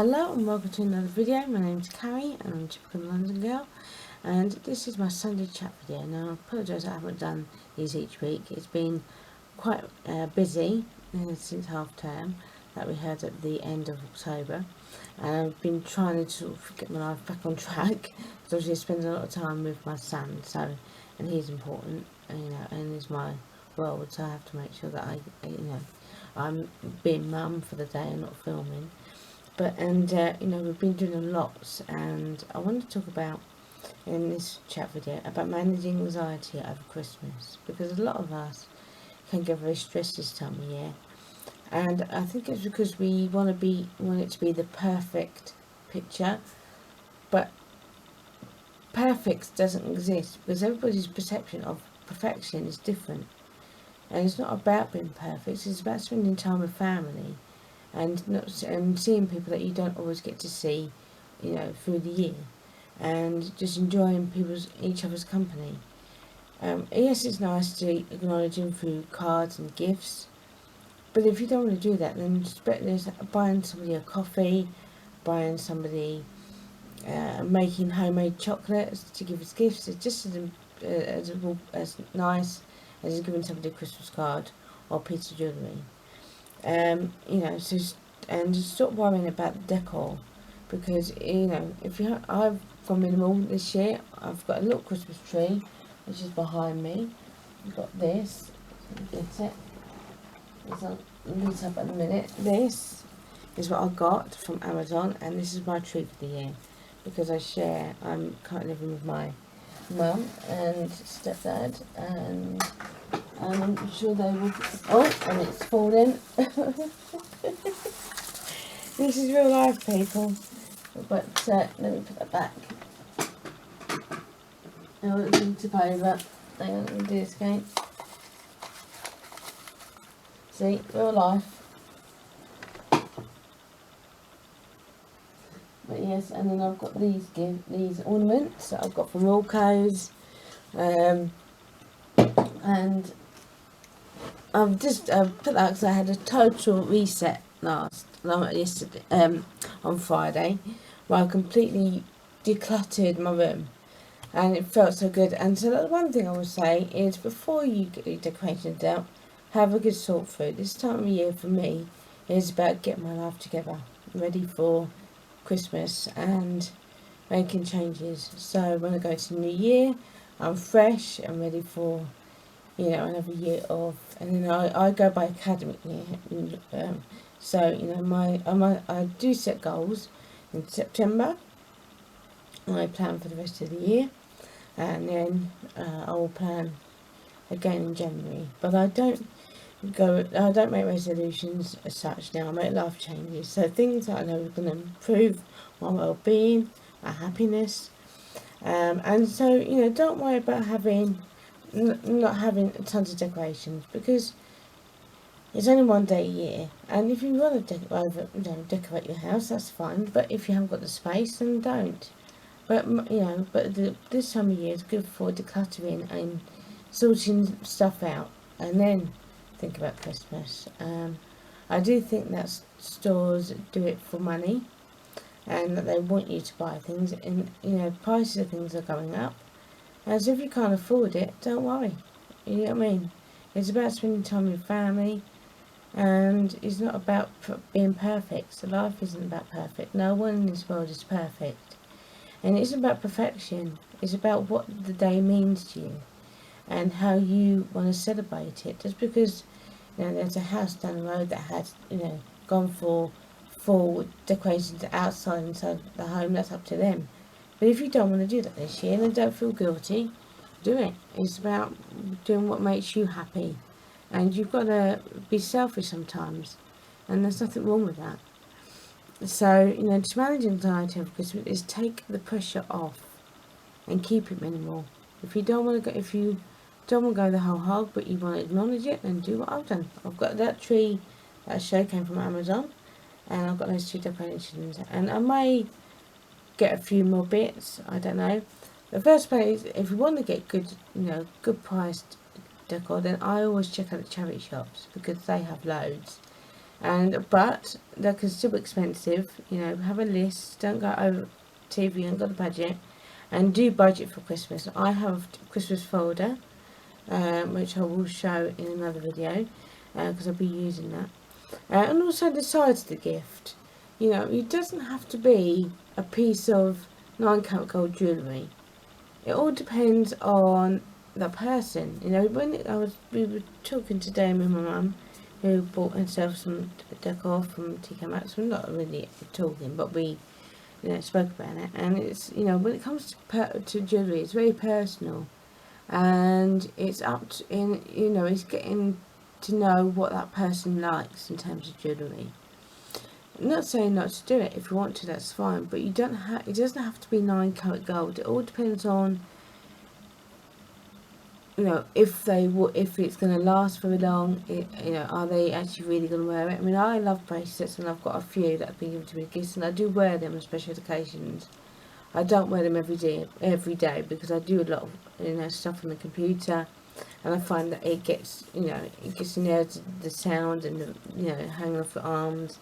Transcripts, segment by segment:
Hello and welcome to another video. My name is Carrie and I'm a typical London girl, and this is my Sunday chat video. Now I apologise I haven't done these each week. It's been quite busy since half term that we had at the end of October, and I've been trying to sort of get my life back on track because obviously I spend a lot of time with my son, and he's important, and he's my world, so I have to make sure that I'm being mum for the day and not filming. We've been doing a lot, and I want to talk about in this chat video about managing anxiety over Christmas, because a lot of us can get very stressed this time of year, and I think it's because we want it to be the perfect picture, but perfect doesn't exist because everybody's perception of perfection is different, and it's not about being perfect. It's about spending time with family and seeing people that you don't always get to see, through the year, and just enjoying each other's company. Yes, it's nice to acknowledge them through cards and gifts, but if you don't want to do that, then buying somebody a coffee, buying somebody, making homemade chocolates to give as gifts is just as nice as giving somebody a Christmas card or a piece of jewellery. And just stop worrying about the decor, because I've gone minimal this year. I've got a little Christmas tree which is behind me. I've got this. Get it? It's on lit up at the minute. This is what I got from Amazon, and this is my tree for the year because I'm currently living with my mum and stepdad, and I'm sure they will. Oh, and it's falling. This is real life, people. But let me put that back. I want to tip over. Hang on, let me do this again. See, real life. But yes, and then I've got these ornaments that I've got from Wilco's, and I've just put that because I had a total reset yesterday, on Friday, where I completely decluttered my room, and it felt so good. And so that's one thing I would say is, before you get your decorations out, have a good sort through. This time of year for me is about getting my life together, ready for Christmas and making changes. So when I go to the new year, I'm fresh and ready for another year of, and then I go by academic year. I do set goals in September. I plan for the rest of the year, and then I will plan again in January. But I don't make resolutions as such now. I make life changes. So things that I know are going to improve my well-being, my happiness, and so don't worry about not having tons of decorations, because it's only one day a year, and if you want to decorate your house, that's fine. But if you haven't got the space, then don't. But this time of year is good for decluttering and sorting stuff out, and then think about Christmas. I do think that stores do it for money, and that they want you to buy things, and prices of things are going up. And so if you can't afford it, don't worry. You know what I mean? It's about spending time with family, and it's not about being perfect. So life isn't about perfect. No one in this world is perfect, and it isn't about perfection. It's about what the day means to you and how you want to celebrate it. Just because there's a house down the road that had gone for full decorations outside and inside the home, that's up to them. But if you don't want to do that this year, then don't feel guilty. Do it. It's about doing what makes you happy. And you've got to be selfish sometimes, and there's nothing wrong with that. So, to manage anxiety over Christmas is take the pressure off and keep it minimal. If you don't want to go the whole hog, but you want to acknowledge it, then do what I've done. I've got that tree that I showed came from Amazon, and I've got those 2 decorations, and I may get a few more bits, I don't know. The first place, if you want to get good priced decor, then I always check out the charity shops, because they have loads. But they can still be expensive. Have a list. Don't go over TV and got a budget, and do budget for Christmas. I have a Christmas folder, which I will show in another video, because I'll be using that. And also the size of the gift. It doesn't have to be a piece of 9 karat gold jewellery. It all depends on the person. We were talking today with my mum, who bought herself some decor from TK Maxx. We're not really talking, but we, spoke about it. And it's, when it comes to jewellery, it's very personal, and it's up to, it's getting to know what that person likes in terms of jewellery. I'm not saying not to do it. If you want to, that's fine, but you don't have. It doesn't have to be 9 karat gold. It all depends on, if it's going to last very long. Are they actually really going to wear it? I mean, I love bracelets, and I've got a few that have been given to me as gifts, and I do wear them on special occasions. I don't wear them every day because I do a lot of stuff on the computer, and I find that it gets in there, the sound and the hanging off the arms.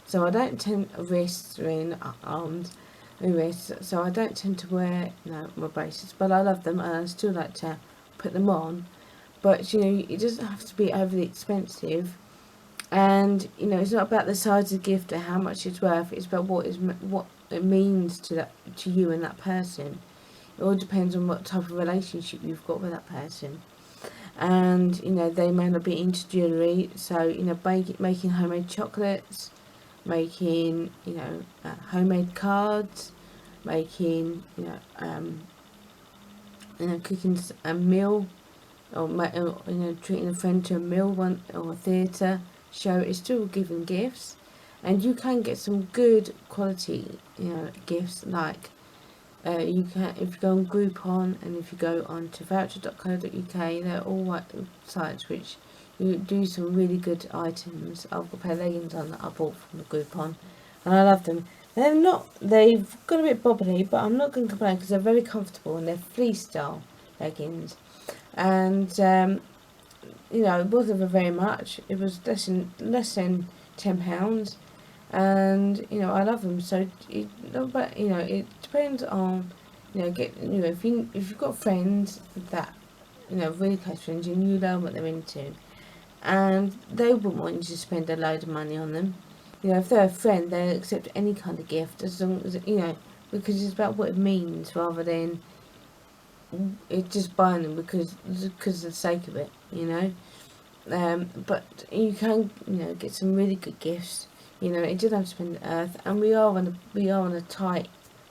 So I don't tend wrists and arms and wrists. So I don't tend to wear my bracelets, but I love them and I still like to put them on. But it doesn't have to be overly expensive, and it's not about the size of the gift or how much it's worth. It's about what it means to you and that person. It all depends on what type of relationship you've got with that person. And they may not be into jewellery, so making homemade chocolates, making homemade cards, making cooking a meal, or treating a friend to a meal or a theatre show is still giving gifts. And you can get some good quality gifts, like you can, if you go on Groupon, and if you go on to voucher.co.uk, they're all sites which you do some really good items. I've got a pair of leggings on that I bought from the Groupon, and I love them. They've got a bit bobbly, but I'm not going to complain because they're very comfortable, and they're fleece style leggings. And it wasn't for very much. It was less than £10. And I love them. So it depends on if you've got friends that really close friends, and you know what they're into, and they wouldn't want you to spend a load of money on them. If they're a friend, they'll accept any kind of gift, as long as because it's about what it means rather than it's just buying them because of the sake of it. But you can get some really good gifts. It doesn't have to spend the earth, and we are on a tight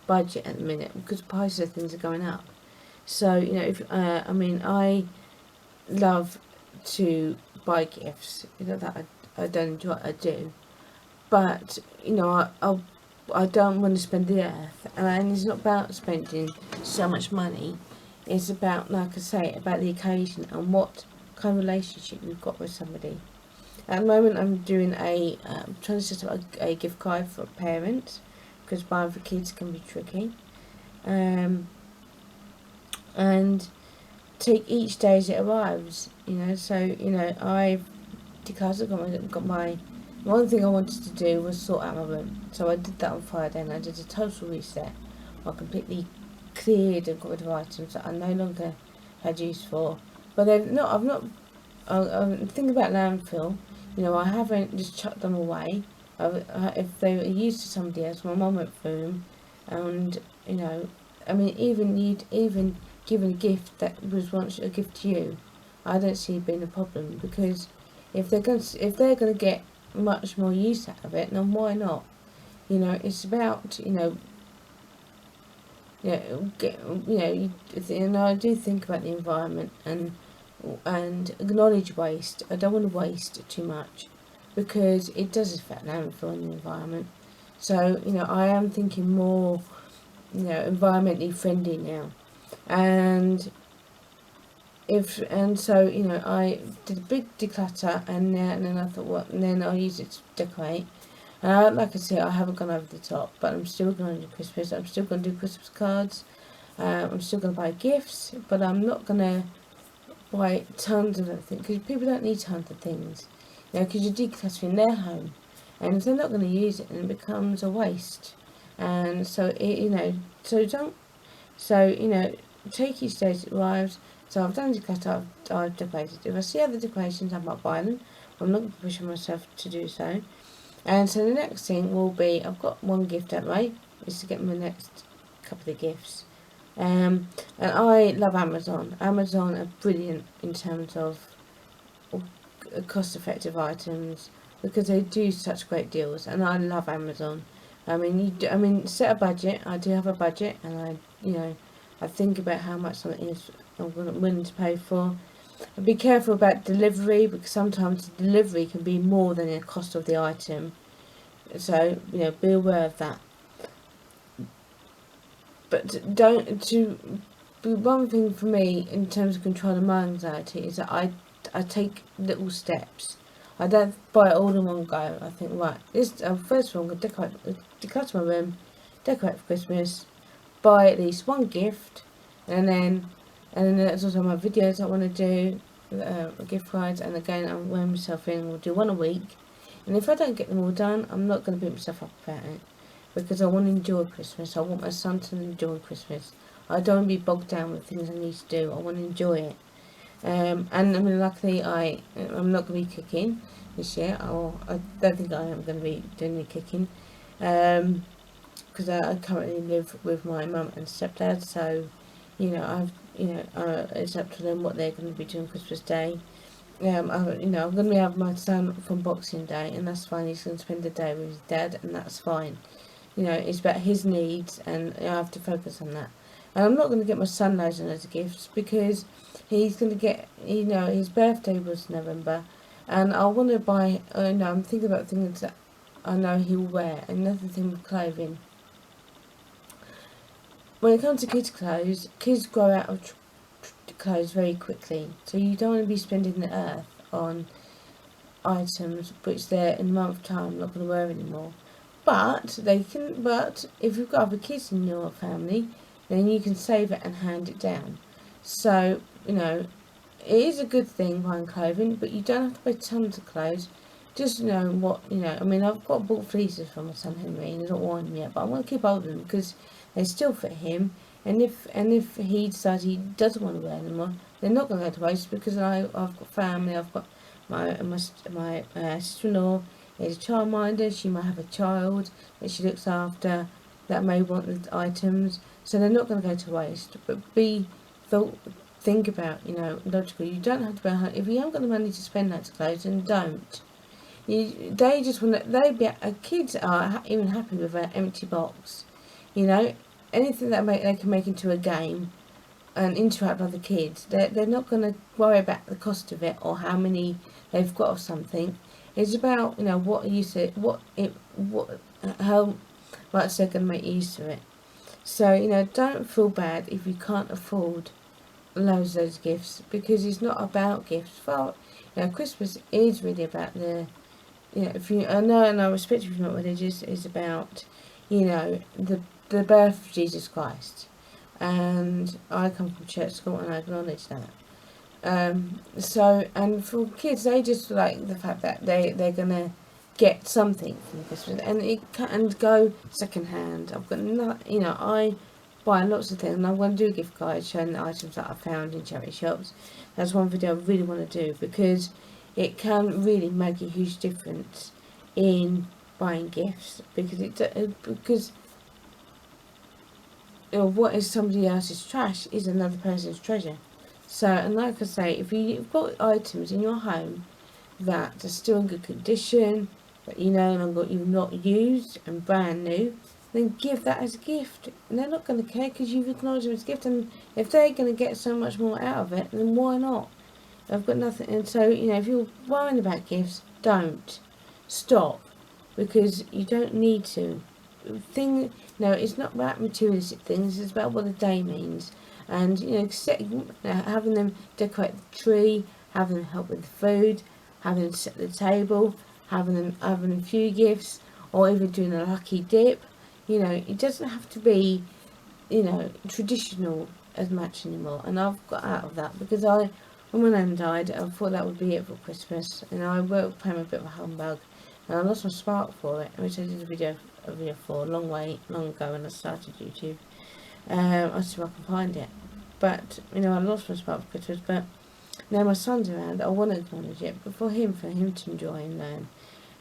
budget at the minute because prices of things are going up. So I love to buy gifts. That I don't enjoy what I do, but I don't want to spend the earth, and it's not about spending so much money. It's about, like I say, about the occasion and what kind of relationship you've got with somebody. At the moment, I'm doing trying to set up a gift card for parents, because buying for kids can be tricky. And take each day as it arrives. So I've got my one thing I wanted to do was sort out my room. So I did that on Friday, and I did a total reset. I completely cleared and got rid of items that I no longer had use for. But I'm thinking about landfill. I haven't just chucked them away. If they were used to somebody else, my mum went through them, and even giving a gift that was once a gift to you, I don't see it being a problem, because if they're going to get much more use out of it, then why not? It's about I do think about the environment and acknowledge waste. I don't want to waste too much, because it does affect landfill and the environment. So I am thinking more environmentally friendly now, and I did a big declutter, and then I thought, and then I'll use it to decorate. And like I said, I haven't gone over the top, but I'm still going to do Christmas. I'm still going to do Christmas cards. I'm still going to buy gifts, but I'm not going to buy tons of everything, because people don't need tons of things. because you're decluttering their home, and if they're not going to use it, then it becomes a waste. And so take each day as it arrives. So I've done declutter, I've decorated. If I see other decorations, I might buy them. I'm not going to push myself to do so. And so the next thing will be, I've got one gift that way, is to get my next couple of gifts. And I love Amazon. Amazon are brilliant in terms of cost-effective items, because they do such great deals, and I love Amazon. Set a budget. I do have a budget, and I think about how much something is I'm willing to pay for. Be careful about delivery, because sometimes the delivery can be more than the cost of the item. So, be aware of that. But one thing for me in terms of controlling my anxiety is that I take little steps. I don't buy it all in one go. I think, right, first of all, I'm going to declutter my room, decorate for Christmas, buy at least one gift, and then there's also my videos I want to do, gift cards, and again, I'm wearing myself in. We'll do one a week, and if I don't get them all done, I'm not going to beat myself up about it, because I want to enjoy Christmas. I want my son to enjoy Christmas. I don't want to be bogged down with things I need to do. I want to enjoy it. Luckily, I'm not going to be cooking this year. I don't think I am going to be doing any cooking, because I currently live with my mum and stepdad. So, it's up to them what they're going to be doing Christmas Day. I'm going to have my son from Boxing Day, and that's fine. He's going to spend the day with his dad, and that's fine. It's about his needs, and I have to focus on that. And I'm not going to get my son loads and loads of gifts, because he's going to get, his birthday was November, and I want to buy, I'm thinking about things that I know he'll wear, and another thing with clothing. When it comes to kids' clothes, kids grow out of clothes very quickly, so you don't want to be spending the earth on items which they're in a month's time not going to wear anymore. But if you've got other kids in your family, then you can save it and hand it down. So, it is a good thing buying clothing, but you don't have to buy tons of clothes. Just what, I've bought fleeces for my son Henry, and he's not worn them yet, but I want to keep hold of them because they still fit him. And if he decides he doesn't want to wear them anymore, they're not going to go to waste, because I've got family. I've got my sister-in-law is a childminder. She might have a child that she looks after that may want the items, so they're not going to go to waste. But think about, logically, you don't have to buy. If you haven't got the money to spend on clothes, then don't. They just want to. Kids are even happy with an empty box. Anything that they can make into a game and interact with other kids. They're not going to worry about the cost of it or how many they've got of something. It's about how much they're going to make use of it. So don't feel bad if you can't afford loads of those gifts, because it's not about gifts. Well, Christmas is really about the I know and I respect if you're not religious. It's about the birth of Jesus Christ, and I come from church school and I acknowledge that. And for kids, they just like the fact that they're gonna get something from Christmas, and it can't go second hand. I've got I buy lots of things, and I'm going to do a gift guide showing the items that I found in charity shops. That's one video I really want to do, because it can really make a huge difference in buying gifts, because what is somebody else's trash is another person's treasure. So, and like I say, if you've got items in your home that are still in good condition, that you've not used and brand new, then give that as a gift. And they're not going to care, because you've acknowledged them as a gift, and if they're going to get so much more out of it, then why not? I've got nothing. And so, if you're worrying about gifts, don't stop, because you don't need to. It's not about materialistic things. It's about what the day means, and having them decorate the tree, having them help with the food, having them set the table, having a few gifts, or even doing a lucky dip. It doesn't have to be traditional as much anymore. And I've got out of that, because I when my nan died, I thought that would be it for Christmas, and I became a bit of a humbug, and I lost my spark for it, which I did a video for a long ago when I started YouTube. I'll see if I can find it. But, I lost my spark for Christmas, but now my son's around, I want to acknowledge it, but for him to enjoy and learn.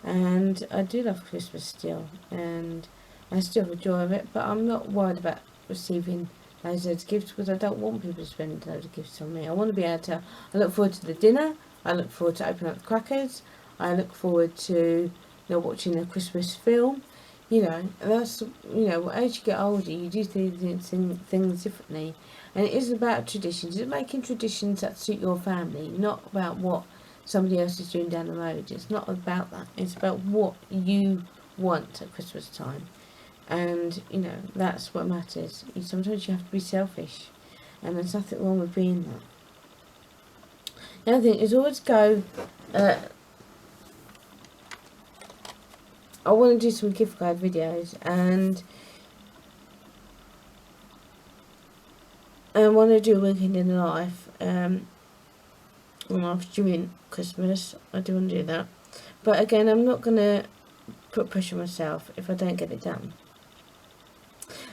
And I do love Christmas still, and I still have a joy of it, but I'm not worried about receiving loads of gifts, because I don't want people to spend loads of gifts on me. I want to be able to, I look forward to the dinner, I look forward to opening up the crackers, I look forward to watching a Christmas film. That's, as you get older, you do things differently. And it isn't about traditions. It's making traditions that suit your family, not about what somebody else is doing down the road. It's not about that. It's about what you want at Christmas time. And, that's what matters. Sometimes you have to be selfish. And there's nothing wrong with being that. The other thing is always go... I want to do some gift guide videos, and I want to do a weekend in the life during Christmas. I do want to do that, but again, I'm not going to put pressure on myself if I don't get it done.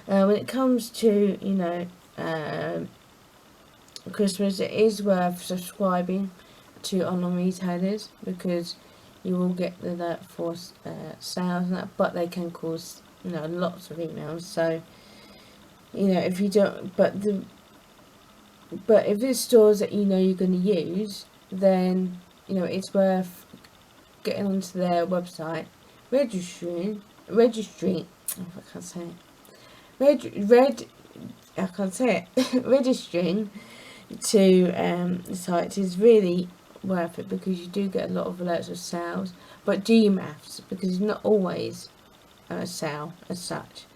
When it comes to Christmas, it is worth subscribing to online retailers, because you will get the alert for sales and that, but they can cause lots of emails. So if you don't, but if it's stores that you're going to use, then it's worth getting onto their website, registering. Oh, I can't say it. I can't say it. Registering to the site is really worth it, because you do get a lot of alerts of sales, but do your maths, because it's not always a sale as such,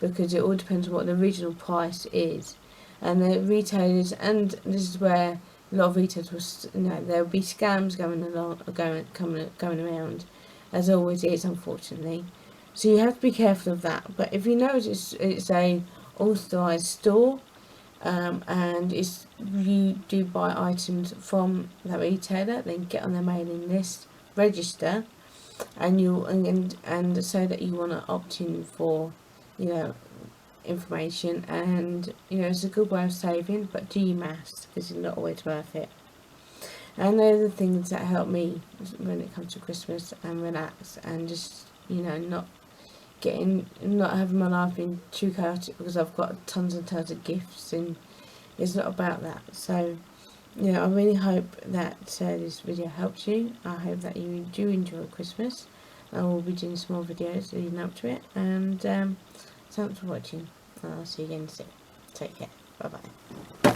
because it all depends on what the original price is. And the retailers, and this is where a lot of retailers will, there'll be scams going around, as always is, unfortunately. So you have to be careful of that. But if you know it's a authorised store, and you do buy items from that retailer, then get on their mailing list, register, and say that you want to opt in for information, and it's a good way of saving, but do your maths, because it's not always worth it. And those are the things that help me when it comes to Christmas, and relax, and just not having my life being too chaotic, because I've got tons and tons of gifts, and it's not about that. So I really hope that this video helps you. I hope that you do enjoy Christmas. I will be doing some more videos leading up to it, and thanks for watching. I'll see you again soon. Take care. Bye bye.